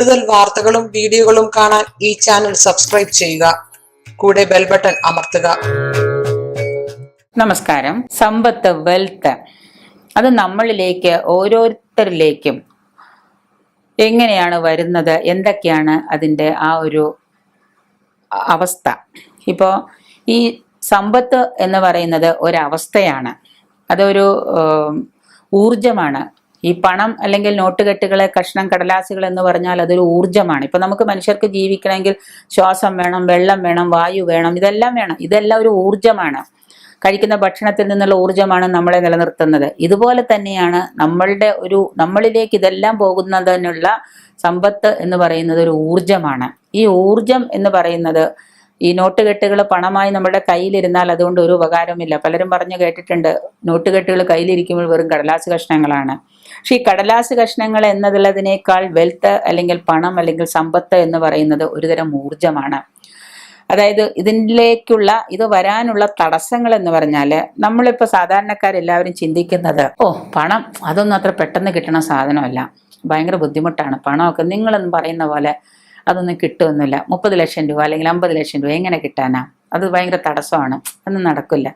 കൂടുതൽ വാർത്തകളും വീഡിയോകളും കാണാൻ ഈ ചാനൽ സബ്സ്ക്രൈബ് ചെയ്യുക. കൂടെ ബെൽ ബട്ടൺ അമർത്തുക. നമസ്കാരം. സമ്പത്ത്, വെൽത്ത്, അത് നമ്മളിലേക്ക് ഓരോരുത്തരിലേക്കും എങ്ങനെയാണ് വരുന്നത്, എന്തൊക്കെയാണ് അതിൻ്റെ ആ ഒരു അവസ്ഥ? ഇപ്പോൾ ഈ സമ്പത്ത് എന്ന് പറയുന്നത് ഒരവസ്ഥയാണ്, അതൊരു ഊർജമാണ്. ഈ പണം അല്ലെങ്കിൽ നോട്ടുകെട്ടുകളെ, കഷ്ണം കടലാസുകൾ എന്ന് പറഞ്ഞാൽ അതൊരു ഊർജമാണ്. ഇപ്പൊ നമുക്ക് മനുഷ്യർക്ക് ജീവിക്കണമെങ്കിൽ ശ്വാസം വേണം, വെള്ളം വേണം, വായു വേണം, ഇതെല്ലാം വേണം. ഇതെല്ലാം ഒരു ഊർജമാണ്. കഴിക്കുന്ന ഭക്ഷണത്തിൽ നിന്നുള്ള ഊർജമാണ് നമ്മളെ നിലനിർത്തുന്നത്. ഇതുപോലെ തന്നെയാണ് നമ്മളിലേക്ക് ഇതെല്ലാം പോകുന്നതിനുള്ള സമ്പത്ത് എന്ന് പറയുന്നത് ഒരു ഊർജമാണ്. ഈ ഊർജം എന്ന് പറയുന്നത്, ഈ നോട്ടുകെട്ടുകൾ പണമായി നമ്മുടെ കയ്യിലിരുന്നാൽ അതുകൊണ്ട് ഒരു ഉപകാരമില്ല. പലരും പറഞ്ഞു കേട്ടിട്ടുണ്ട്, നോട്ടുകെട്ടുകൾ കയ്യിലിരിക്കുമ്പോൾ വെറും കടലാസ് കഷ്ണങ്ങളാണ്. പക്ഷെ ഈ കടലാസ് കഷ്ണങ്ങൾ എന്നതുള്ളതിനേക്കാൾ വെൽത്ത് അല്ലെങ്കിൽ പണം അല്ലെങ്കിൽ സമ്പത്ത് എന്ന് പറയുന്നത് ഒരുതരം ഊർജമാണ്. അതായത് ഇത് വരാനുള്ള തടസ്സങ്ങൾ എന്ന് പറഞ്ഞാല്, നമ്മളിപ്പോ സാധാരണക്കാരെല്ലാവരും ചിന്തിക്കുന്നത്, പണം അതൊന്നും അത്ര പെട്ടെന്ന് കിട്ടണ സാധനമല്ല, ഭയങ്കര ബുദ്ധിമുട്ടാണ് പണമൊക്കെ, നിങ്ങളൊന്നും പറയുന്ന പോലെ അതൊന്നും കിട്ടുമൊന്നുമില്ല. 30 ലക്ഷം രൂപ അല്ലെങ്കിൽ 50 ലക്ഷം രൂപ എങ്ങനെ കിട്ടാനാ, അത് ഭയങ്കര തടസ്സമാണ്, അതൊന്നും നടക്കില്ല,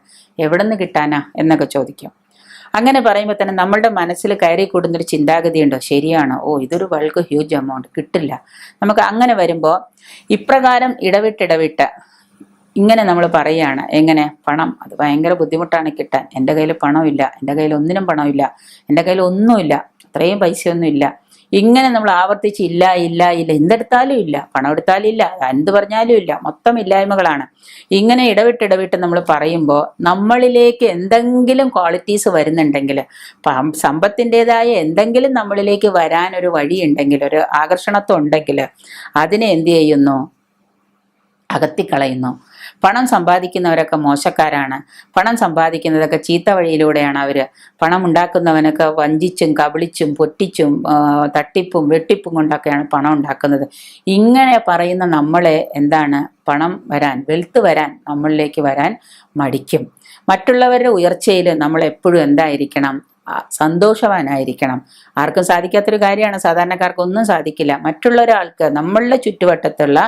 എവിടെ നിന്ന് കിട്ടാനാ എന്നൊക്കെ ചോദിക്കും. അങ്ങനെ പറയുമ്പോൾ തന്നെ നമ്മളുടെ മനസ്സിൽ കയറി കൂടുന്നൊരു ചിന്താഗതി ഉണ്ടോ, ശരിയാണോ, ഇതൊരു ബൾക്ക് ഹ്യൂജ് എമൗണ്ട് കിട്ടില്ല. നമുക്ക് അങ്ങനെ വരുമ്പോൾ ഇപ്രകാരം ഇടവിട്ട് ഇങ്ങനെ നമ്മൾ പറയുകയാണ്, എങ്ങനെ, പണം അത് ഭയങ്കര ബുദ്ധിമുട്ടാണ് കിട്ടാൻ, എൻ്റെ കയ്യിൽ പണമില്ല, എൻ്റെ കയ്യിൽ ഒന്നിനും പണമില്ല, എൻ്റെ കയ്യിൽ ഒന്നുമില്ല, അത്രയും പൈസയൊന്നും ഇല്ല. ഇങ്ങനെ നമ്മൾ ആവർത്തിച്ച് ഇല്ല, എന്തെടുത്താലും ഇല്ല, പണം എടുത്താലും ഇല്ല, എന്ത് പറഞ്ഞാലും ഇല്ല, മൊത്തം ഇല്ലായ്മകളാണ്. ഇങ്ങനെ ഇടവിട്ട് നമ്മൾ പറയുമ്പോൾ നമ്മളിലേക്ക് എന്തെങ്കിലും ക്വാളിറ്റീസ് വരുന്നുണ്ടെങ്കിൽ, സമ്പത്തിൻ്റെതായ എന്തെങ്കിലും നമ്മളിലേക്ക് വരാൻ ഒരു വഴിയുണ്ടെങ്കിൽ, ഒരു ആകർഷണത്വം ഉണ്ടെങ്കിൽ, അതിനെ എന്ത് ചെയ്യുന്നു, അകത്തിക്കളയുന്നു. പണം സമ്പാദിക്കുന്നവരൊക്കെ മോശക്കാരാണ്, പണം സമ്പാദിക്കുന്നതൊക്കെ ചീത്ത വഴിയിലൂടെയാണ്. പണം ഉണ്ടാക്കുന്നവനൊക്കെ വഞ്ചിച്ചും കബളിച്ചും പൊട്ടിച്ചും തട്ടിപ്പും വെട്ടിപ്പും കൊണ്ടൊക്കെയാണ് പണം ഉണ്ടാക്കുന്നത്. ഇങ്ങനെ പറയുന്ന നമ്മളെ എന്താണ്, പണം വരാൻ, വെൽത്ത് വരാൻ, നമ്മളിലേക്ക് വരാൻ മടിക്കും. മറ്റുള്ളവരുടെ ഉയർച്ചയിൽ നമ്മൾ എപ്പോഴും എന്തായിരിക്കണം, സന്തോഷവാനായിരിക്കണം. ആർക്കും സാധിക്കാത്തൊരു കാര്യമാണ്, സാധാരണക്കാർക്കൊന്നും സാധിക്കില്ല. മറ്റുള്ള ഒരാൾക്ക്, നമ്മളുടെ ചുറ്റുവട്ടത്തുള്ള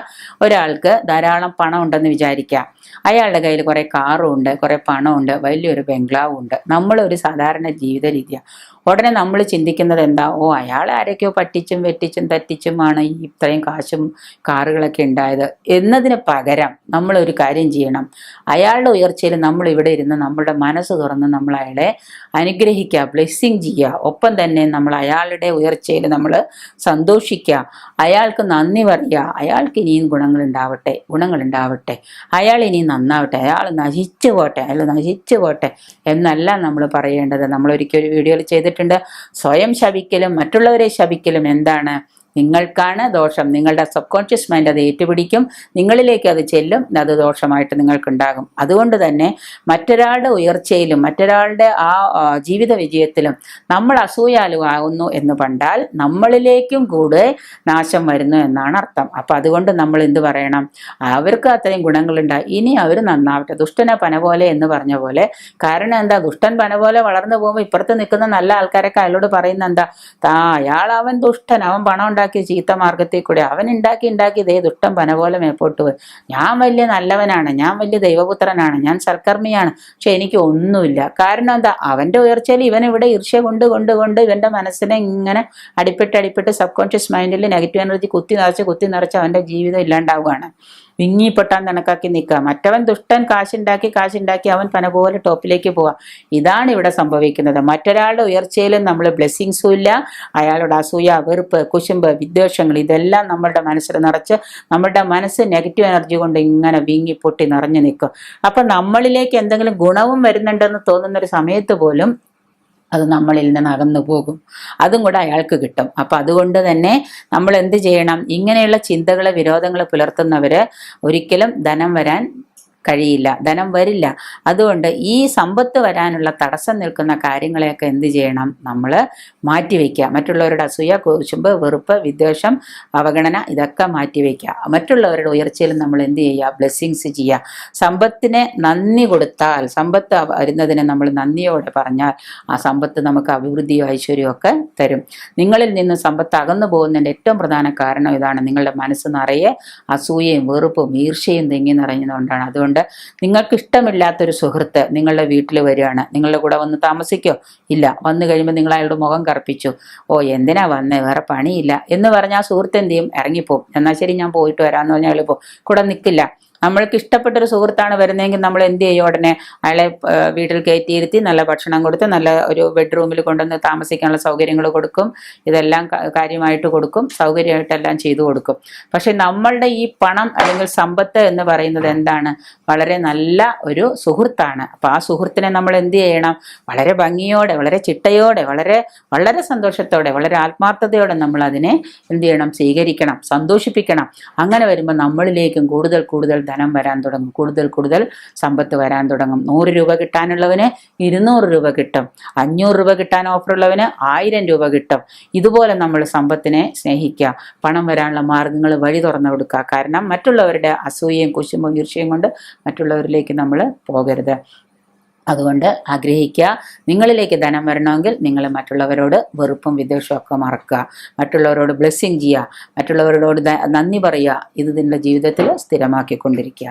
ഒരാൾക്ക് ധാരാളം പണം ഉണ്ടെന്ന് വിചാരിക്കുക, അയാളുടെ കയ്യിൽ കുറെ കാറും ഉണ്ട്, കുറെ പണമുണ്ട്, വലിയൊരു ബംഗ്ലാവും ഉണ്ട്, നമ്മളൊരു സാധാരണ ജീവിത രീതിയാണ്. ഉടനെ നമ്മൾ ചിന്തിക്കുന്നത് എന്താ, അയാൾ ആരൊക്കെയോ പറ്റിച്ചും വെട്ടിച്ചും തട്ടിച്ചുമാണ് ഈ ഇത്രയും കാശും കാറുകളൊക്കെ ഉണ്ടായത് എന്നതിന് പകരം നമ്മളൊരു കാര്യം ചെയ്യണം, അയാളുടെ ഉയർച്ചയിൽ നമ്മൾ ഇവിടെ ഇരുന്ന് നമ്മളുടെ മനസ്സ് തുറന്ന് നമ്മൾ അയാളെ അനുഗ്രഹിക്കുക, ബ്ലെസ്സിങ് ചെയ്യുക. ഒപ്പം തന്നെ നമ്മൾ അയാളുടെ ഉയർച്ചയിൽ നമ്മൾ സന്തോഷിക്കുക, അയാൾക്ക് നന്ദി പറയുക, അയാൾക്ക് ഇനിയും ഗുണങ്ങളുണ്ടാവട്ടെ, അയാൾ ഇനി നന്നാവട്ടെ, അയാൾ നശിച്ചു പോട്ടെ എന്നല്ല നമ്മൾ പറയേണ്ടത്. നമ്മളൊരിക്കൽ ഒരു വീഡിയോയിൽ ചെയ്തിട്ടുണ്ട്, സ്വയം ശപിക്കലും മറ്റുള്ളവരെ ശപിക്കലും എന്താണ്, നിങ്ങൾക്കാണ് ദോഷം. നിങ്ങളുടെ സബ് കോൺഷ്യസ് മൈൻഡ് അത് ഏറ്റുപിടിക്കും, നിങ്ങളിലേക്ക് അത് ചെല്ലും, അത് ദോഷമായിട്ട് നിങ്ങൾക്കുണ്ടാകും. അതുകൊണ്ട് തന്നെ മറ്റൊരാളുടെ ഉയർച്ചയിലും മറ്റൊരാളുടെ ആ ജീവിത വിജയത്തിലും നമ്മൾ അസൂയാലുവാകുന്നു എന്ന് കണ്ടാൽ നമ്മളിലേക്കും കൂടെ നാശം വരുന്നു എന്നാണ് അർത്ഥം. അപ്പം അതുകൊണ്ട് നമ്മൾ എന്ത് പറയണം, അവർക്ക് അത്രയും ഗുണങ്ങളുണ്ടായി, ഇനി അവർ നന്നാവട്ടെ, ദുഷ്ടനെ പന പോലെ എന്ന് പറഞ്ഞ പോലെ. കാരണം എന്താ, ദുഷ്ടൻ പന പോലെ വളർന്നു പോകുമ്പോൾ ഇപ്പുറത്ത് നിൽക്കുന്ന നല്ല ആൾക്കാരൊക്കെ അയാളോട് പറയുന്ന എന്താ, അവൻ ദുഷ്ടൻ, അവൻ പണം ഉണ്ടാക്കി ചീത്ത മാർഗത്തിൽ കൂടെ അവൻ ഉണ്ടാക്കി ഇതേ ദുഷ്ടം പന പോലെ മേപ്പോട്ട് പോയി, ഞാൻ വലിയ നല്ലവനാണ്, ഞാൻ വലിയ ദൈവപുത്രനാണ്, ഞാൻ സൽക്കർമ്മിയാണ്, പക്ഷെ എനിക്ക് ഒന്നുമില്ല. കാരണം എന്താ, അവന്റെ ഉയർച്ചയിൽ ഇവൻ ഇവിടെ ഈർഷ്യ കൊണ്ട് ഇവന്റെ മനസ്സിനെ ഇങ്ങനെ അടിപ്പെട്ട് സബ് കോൺഷ്യസ് മൈൻഡിൽ നെഗറ്റീവ് എനർജി കുത്തി നിറച്ച് അവന്റെ ജീവിതം ഇല്ലാണ്ടാവുകയാണ്. വിങ്ങിപ്പൊട്ടാൻ കണക്കാക്കി നിൽക്കുക. മറ്റവൻ ദുഷ്ടൻ കാശുണ്ടാക്കി അവൻ പന പോലെ ടോപ്പിലേക്ക് പോവാം. ഇതാണ് ഇവിടെ സംഭവിക്കുന്നത്. മറ്റൊരാളുടെ ഉയർച്ചയിലും നമ്മൾ ബ്ലെസ്സിങ്സും ഇല്ല, അയാളുടെ അസൂയ, വെറുപ്പ്, കുശുമ്പ്, വിദ്വേഷങ്ങൾ ഇതെല്ലാം നമ്മളുടെ മനസ്സിൽ നിറച്ച് നമ്മളുടെ മനസ്സ് നെഗറ്റീവ് എനർജി കൊണ്ട് ഇങ്ങനെ വീങ്ങിപ്പൊട്ടി നിറഞ്ഞു നിൽക്കും. അപ്പൊ നമ്മളിലേക്ക് എന്തെങ്കിലും ഗുണവും വരുന്നുണ്ടെന്ന് തോന്നുന്നൊരു സമയത്ത് പോലും അത് നമ്മളിൽ നിന്ന് അകന്നു പോകും, അതും കൂടെ അയാൾക്ക് കിട്ടും. അപ്പൊ അതുകൊണ്ട് തന്നെ നമ്മൾ എന്ത് ചെയ്യണം, ഇങ്ങനെയുള്ള ചിന്തകള് വിരോധങ്ങൾ പുലർത്തുന്നവര് ഒരിക്കലും ധനം വരാൻ കഴിയില്ല, ധനം വരില്ല. അതുകൊണ്ട് ഈ സമ്പത്ത് വരാനുള്ള തടസ്സം നിൽക്കുന്ന കാര്യങ്ങളെയൊക്കെ എന്ത് ചെയ്യണം? നമ്മൾ മാറ്റിവെക്കുക. മറ്റുള്ളവരുടെ അസൂയ, കുശുമ്പ്, വെറുപ്പ്, വിദ്വേഷം, അവഗണന ഇതൊക്കെ മാറ്റിവെക്കുക. മറ്റുള്ളവരുടെ ഉയർച്ചയിൽ നമ്മൾ എന്ത് ചെയ്യുക? ബ്ലെസ്സിങ്സ് ചെയ്യുക. സമ്പത്തിനെ നന്ദി കൊടുത്താൽ, സമ്പത്ത് വരുന്നതിനെ നമ്മൾ നന്ദിയോടെ പറഞ്ഞാൽ ആ സമ്പത്ത് നമുക്ക് അഭിവൃദ്ധിയും ഐശ്വര്യവും ഒക്കെ തരും. നിങ്ങളിൽ നിന്ന് സമ്പത്ത് അകന്നു പോകുന്നതിൻ്റെ ഏറ്റവും പ്രധാന കാരണം ഇതാണ്. നിങ്ങളുടെ മനസ്സ് നിറയെ അസൂയയും വെറുപ്പും ഈർഷ്യയും തെങ്ങി നിറഞ്ഞതുകൊണ്ടാണ്. അതുകൊണ്ട് നിങ്ങൾക്ക് ഇഷ്ടമില്ലാത്തൊരു സുഹൃത്ത് നിങ്ങളുടെ വീട്ടിൽ വരികയാണ്, നിങ്ങളുടെ കൂടെ വന്ന് താമസിക്കോ? ഇല്ല. വന്നു കഴിയുമ്പോൾ നിങ്ങൾ അയാളുടെ മുഖം കറുപ്പിച്ചു, ഓ എന്തിനാ വന്നേ, വേറെ പണിയില്ല എന്ന് പറഞ്ഞാൽ ആ സുഹൃത്ത് എന്ത് ചെയ്യും? ഇറങ്ങിപ്പോവും. എന്നാൽ ശരി ഞാൻ പോയിട്ട് വരാമെന്ന് പറഞ്ഞാൽ അയാൾ കൂടെ നിൽക്കില്ല. നമ്മൾക്ക് ഇഷ്ടപ്പെട്ടൊരു സുഹൃത്താണ് വരുന്നതെങ്കിൽ നമ്മൾ എന്ത് ചെയ്യും? ഉടനെ അയാളെ വീട്ടിൽ കയറ്റിയിരുത്തി നല്ല ഭക്ഷണം കൊടുത്ത് നല്ല ഒരു ബെഡ്റൂമിൽ കൊണ്ടുവന്ന് താമസിക്കാനുള്ള സൗകര്യങ്ങൾ കൊടുക്കും. ഇതെല്ലാം കാര്യമായിട്ട് കൊടുക്കും, സൗകര്യമായിട്ടെല്ലാം ചെയ്തു കൊടുക്കും. പക്ഷെ നമ്മളുടെ ഈ പണം അല്ലെങ്കിൽ സമ്പത്ത് എന്ന് പറയുന്നത് എന്താണ്? വളരെ നല്ല ഒരു സുഹൃത്താണ്. അപ്പം ആ സുഹൃത്തിനെ നമ്മൾ എന്ത് ചെയ്യണം? വളരെ ഭംഗിയോടെ, വളരെ ചിട്ടയോടെ, വളരെ വളരെ സന്തോഷത്തോടെ, വളരെ ആത്മാർത്ഥതയോടെ നമ്മൾ അതിനെ എന്ത് ചെയ്യണം? സ്വീകരിക്കണം, സന്തോഷിപ്പിക്കണം. അങ്ങനെ വരുമ്പോൾ നമ്മളിലേക്കും കൂടുതൽ കൂടുതൽ ധനം വരാൻ തുടങ്ങും, കൂടുതൽ കൂടുതൽ സമ്പത്ത് വരാൻ തുടങ്ങും. 100 രൂപ കിട്ടാനുള്ളവന് 200 രൂപ കിട്ടും, 500 രൂപ കിട്ടാൻ ഓഫറുള്ളവന് 1000 രൂപ കിട്ടും. ഇതുപോലെ നമ്മൾ സമ്പത്തിനെ സ്നേഹിക്കുക, പണം വരാനുള്ള മാർഗങ്ങൾ വഴി തുറന്നു കൊടുക്കുക. കാരണം മറ്റുള്ളവരുടെ അസൂയയും കുശുമ്പും ഈർഷ്യയും കൊണ്ട് മറ്റുള്ളവരിലേക്ക് നമ്മൾ പോകരുത്. അതുകൊണ്ട് ആഗ്രഹിക്കുക, നിങ്ങളിലേക്ക് ധനം വരണമെങ്കിൽ നിങ്ങൾ മറ്റുള്ളവരോട് വെറുപ്പും വിദ്വേഷവും ഒക്കെ മറക്കുക, മറ്റുള്ളവരോട് ബ്ലെസ്സിങ് ചെയ്യുക, മറ്റുള്ളവരോട് നന്ദി പറയുക. ഇത് നിങ്ങളുടെ ജീവിതത്തിൽ സ്ഥിരമാക്കിക്കൊണ്ടിരിക്കുക.